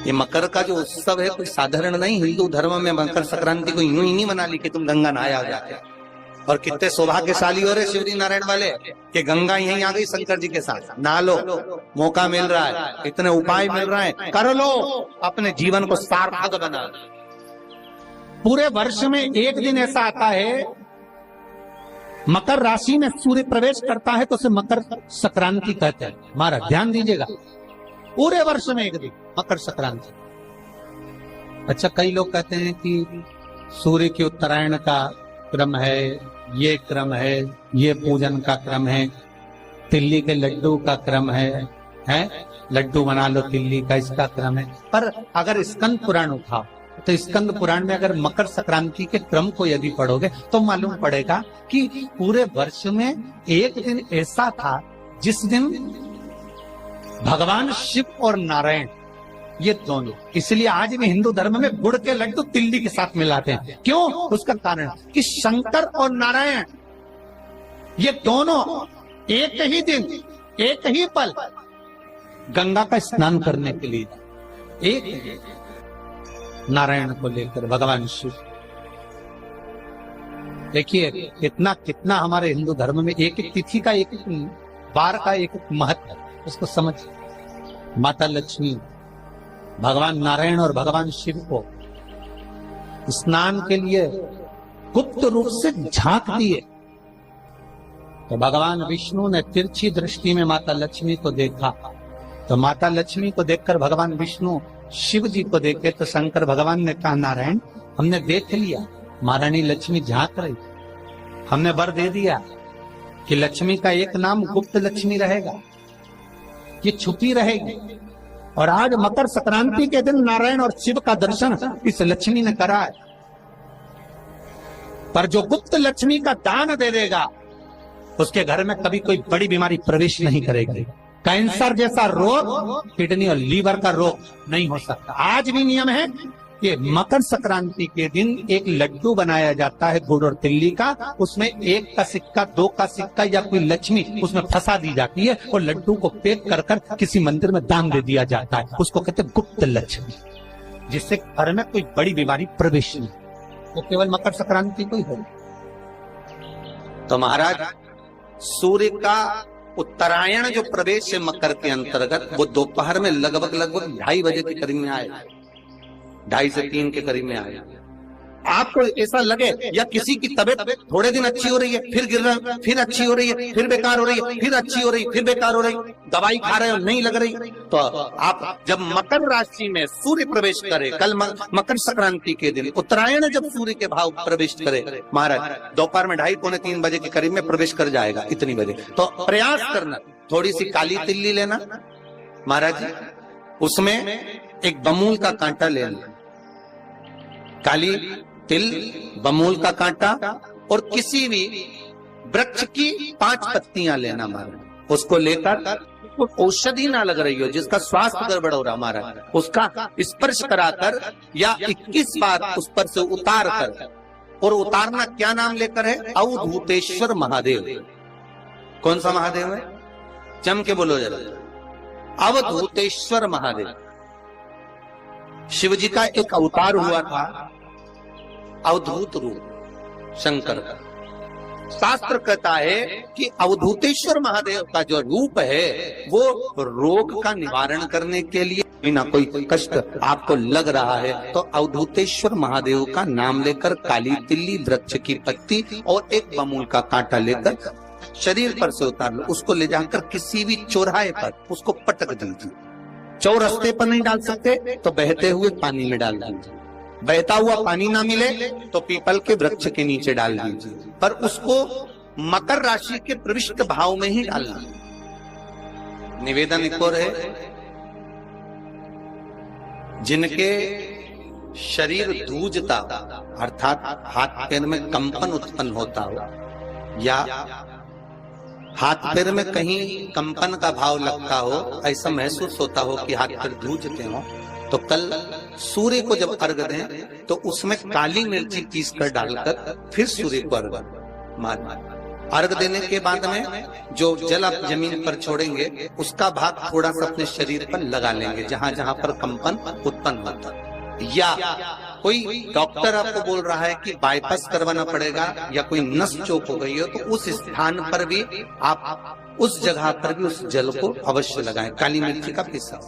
ये मकर का जो उत्सव है कोई साधारण नहीं। हिंदू धर्म में मकर संक्रांति को यूं ही नहीं मना ली कि तुम गंगा नहाया जाके। और कितने सौभाग्यशाली हो रहे शिवजी नारायण वाले कि गंगा यहीं आ गई शंकर जी के साथ। नहा लो, मौका मिल रहा है, इतने उपाय मिल रहे हैं, कर लो, अपने जीवन को सार्थक बना। पूरे वर्ष में एक दिन ऐसा आता है, मकर राशि में सूर्य प्रवेश करता है तो उसे मकर संक्रांति कहते हैं। हमारा ध्यान दीजिएगा, पूरे वर्ष में एक दिन मकर संक्रांति। अच्छा, कई लोग कहते हैं कि सूर्य की उत्तरायण का क्रम है, ये क्रम है, ये पूजन का क्रम है, तिल्ली के लड्डू का क्रम है, लड्डू बना लो तिल्ली का, इसका क्रम है। पर अगर स्कंद पुराण उठाओ तो स्कंद पुराण में अगर मकर संक्रांति के क्रम को यदि पढ़ोगे तो मालूम पड़ेगा कि पूरे वर्ष में एक दिन ऐसा था जिस दिन भगवान शिव और नारायण ये दोनों, इसलिए आज भी हिंदू धर्म में गुड़ के लड्डू तिल्ली के साथ मिलाते हैं। क्यों? उसका कारण कि शंकर और नारायण ये दोनों एक ही दिन, एक ही पल गंगा का स्नान करने के लिए, एक नारायण को लेकर भगवान शिव। देखिए कितना कितना हमारे हिंदू धर्म में एक एक तिथि का, एक एक बार का एक एक महत्व है, उसको समझ। माता लक्ष्मी, भगवान नारायण और भगवान शिव को स्नान के लिए गुप्त रूप से झांक दिए तो भगवान विष्णु ने तिरछी दृष्टि में माता लक्ष्मी को देखा। तो माता लक्ष्मी को देखकर भगवान विष्णु शिव जी को देखे तो शंकर भगवान ने कहा, नारायण हमने देख लिया, महारानी लक्ष्मी झांक रही, हमने वर दे दिया कि लक्ष्मी का एक नाम गुप्त लक्ष्मी रहेगा, ये छुपी रहेगी। और आज मकर संक्रांति के दिन नारायण और शिव का दर्शन इस लक्ष्मी ने करा है। पर जो गुप्त लक्ष्मी का दान दे देगा उसके घर में कभी कोई बड़ी बीमारी प्रवेश नहीं करेगी। कैंसर जैसा रोग, किडनी और लीवर का रोग नहीं हो सकता। आज भी नियम है कि मकर संक्रांति के दिन एक लड्डू बनाया जाता है गुड़ और तिल्ली का, उसमें 1 का सिक्का, 2 का सिक्का या कोई लक्ष्मी उसमें फंसा दी जाती है और लड्डू को पैक कर कर किसी मंदिर में दान दे दिया जाता है। उसको कहते हैं गुप्त लक्ष्मी, जिससे घर में कोई बड़ी बीमारी प्रवेश नहीं, वो केवल मकर संक्रांति को ही हो। तो महाराज सूर्य का उत्तरायण जो प्रवेश है मकर के अंतर्गत, वो दोपहर में लगभग 2:30 बजे के करीब में आए, 2:30 से 3 के करीब में आए। आपको ऐसा लगे या किसी की तबीयत थोड़े दिन अच्छी हो रही है, फिर गिर रहा है, फिर अच्छी हो रही है, फिर बेकार हो रही है, फिर अच्छी हो रही है, फिर बेकार हो रही है, दवाई खा रहे हो नहीं लग रही, तो आप जब मकर राशि में सूर्य प्रवेश करे, कल मकर संक्रांति के दिन उत्तरायण जब सूर्य के भाव प्रवेश करे महाराज, दोपहर में 2:30 पौने 3 बजे के करीब में प्रवेश कर जाएगा, इतनी बजे। तो प्रयास करना, थोड़ी सी काली तिल्ली लेना महाराज जी, उसमें एक बमूल का कांटा लेना, काली तिल, बमूल का कांटा और किसी भी वृक्ष की 5 पत्तियां लेना महाराज। उसको लेकर औषधि ना लग रही हो, जिसका स्वास्थ्य गड़बड़ हो रहा महाराज, उसका स्पर्श कराकर या 21 बार उस पर से उतार कर, और उतारना क्या नाम लेकर है? अवधूतेश्वर महादेव। कौन सा महादेव है? जम के बोलो जरा। अवधूतेश्वर महादेव शिव जी का एक अवतार हुआ था, अवधूत रूप शंकर का। शास्त्र कहता है कि अवधूतेश्वर महादेव का जो रूप है वो रोग का निवारण करने के लिए, बिना कोई कष्ट आपको लग रहा है तो अवधूतेश्वर महादेव का नाम लेकर काली तिल्ली, वृक्ष की पत्ती और एक बमूल का कांटा लेकर शरीर पर से उतार लो। उसको ले जाकर किसी भी चौराहे पर उसको पटक दीजिए। चौरस्ते पर नहीं डाल सकते तो बहते हुए पानी में डाल दीजिए, बहता हुआ पानी ना मिले तो पीपल के वृक्ष के नीचे डाल दीजिए, पर उसको मकर राशि के प्रविष्ट भाव में ही डालना। निवेदन एक और है, जिनके शरीर धूजता अर्थात हाथ पैर में कंपन उत्पन्न होता हो या हाथ पैर में कहीं कंपन का भाव लगता हो, ऐसा महसूस होता हो कि हाथ पैर धूजते हो, तो कल सूर्य को जब अर्घ दें तो उसमें काली मिर्ची पीस कर डालकर फिर सूर्य को अर्घ मारना। अर्घ देने के बाद में जो जल आप जमीन पर छोड़ेंगे उसका भाग थोड़ा सा अपने शरीर पर लगा लेंगे, जहां जहां पर कंपन उत्पन्न होता है। या कोई डॉक्टर आपको बोल रहा है कि बाईपास करवाना पड़ेगा या कोई नस चोक हो गई हो, तो उस स्थान पर भी आप उस जगह पर भी उस जल को अवश्य लगाएं, काली मिर्ची का पिसा।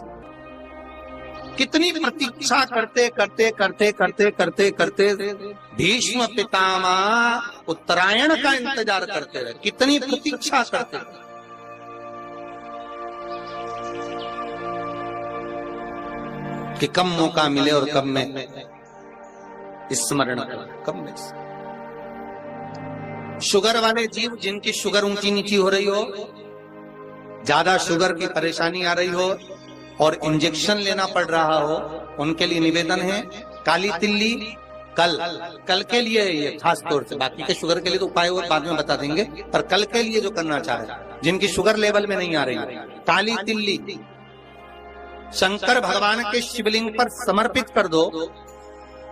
कितनी प्रतीक्षा करते करते करते करते करते करते भीष्म पितामह उत्तरायण का इंतजार करते रहे, कितनी प्रतीक्षा करते रहे। कि कब मौका मिले और कब मैं स्मरण करूं, कब मैं। शुगर वाले जीव जिनकी शुगर ऊंची नीची हो रही हो, ज्यादा शुगर की परेशानी आ रही हो और इंजेक्शन लेना पड़ रहा हो, उनके लिए निवेदन है काली तिल्ली कल के लिए ये खास तौर से, बाकी के शुगर के लिए तो उपाय और बाद में बता देंगे, पर कल के लिए जो करना चाह रहे हैं, जिनकी शुगर लेवल में नहीं आ रही, काली तिल्ली शंकर भगवान के शिवलिंग पर समर्पित कर दो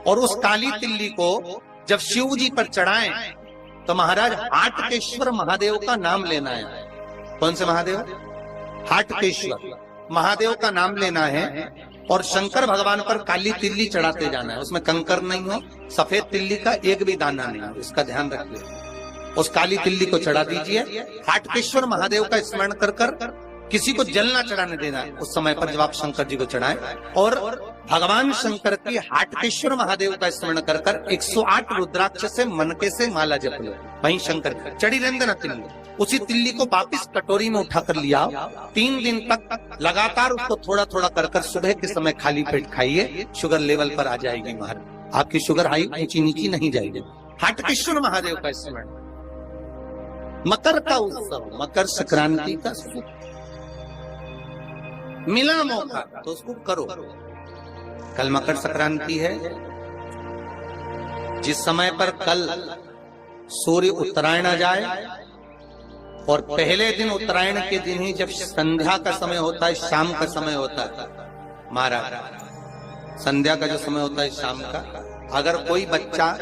और उस काली तिल्ली को जब शिव जी पर चढ़ाएं तो महाराज हाटकेश्वर महादेव का नाम लेना है। कौन से महादेव? हाटकेश्वर महादेव का नाम लेना है और शंकर भगवान पर काली तिल्ली चढ़ाते जाना है। उसमें कंकर नहीं हो, सफेद तिल्ली का एक भी दाना नहीं हो, इसका ध्यान रखिए। उस काली तिल्ली को चढ़ा दीजिए। हाटकेश्वर महादेव का स्मरण कर कर किसी को जल ना चढ़ाने देना है उस समय पर जब आप शंकर जी को चढ़ाएं, और भगवान शंकर की हाटकेश्वर महादेव का स्मरण कर कर 108 रुद्राक्ष से मनके से माला जप लो। वहीं शंकर चढ़ी रहने देना तिल्ली, उसी तिल्ली को वापिस कटोरी में उठाकर लिया। 3 दिन तक लगातार उसको थोड़ा थोड़ा कर कर सुबह के समय खाली पेट खाइए, शुगर लेवल पर आ जाएगी महाराज, आपकी शुगर हाई ऊंची नीची नहीं जाएगी। हाटकेश्वर महादेव का स्मरण। मकर का उत्सव, मकर संक्रांति का सुख मिला मौका तो उसको करो। कल मकर संक्रांति है, जिस समय पर कल सूर्य उत्तरायण आ जाए और पहले दिन उत्तरायण के दिन ही जब संध्या का समय होता है, शाम का समय होता है महाराज, संध्या का जो समय होता है शाम का, अगर कोई बच्चा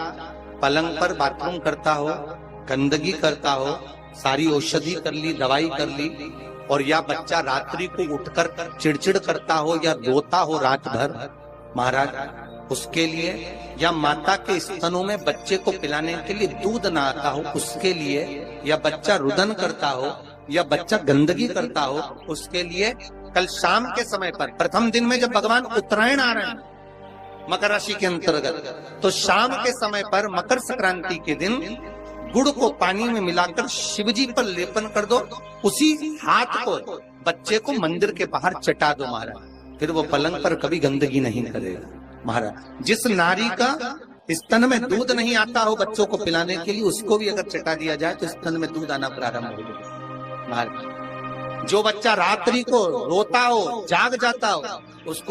पलंग पर बाथरूम करता हो, गंदगी करता हो, सारी औषधि कर ली, दवाई कर ली, और या बच्चा रात्रि को उठकर चिड़चिड़ करता हो या रोता हो रात भर महाराज, उसके लिए, या माता के स्तनों में बच्चे को पिलाने के लिए दूध ना आता हो उसके लिए, या बच्चा रुदन करता हो या बच्चा गंदगी करता हो उसके लिए, कल शाम के समय पर प्रथम दिन में जब भगवान उत्तरायण आ रहे हैं मकर राशि के अंतर्गत, तो शाम के समय पर मकर संक्रांति के दिन गुड़ को पानी में मिलाकर शिवजी पर लेपन कर दो, उसी हाथ को बच्चे को मंदिर के बाहर चटा दो महाराज, फिर वो पलंग पर कभी गंदगी नहीं करेगा महाराज। जिस नारी का स्तन में दूध नहीं आता हो बच्चों को पिलाने के लिए, उसको भी अगर चटा दिया जाए तो स्तन में दूध आना प्रारंभ हो जाए महाराज। जो बच्चा रात्रि को रोता हो, जाग जाता हो, उसको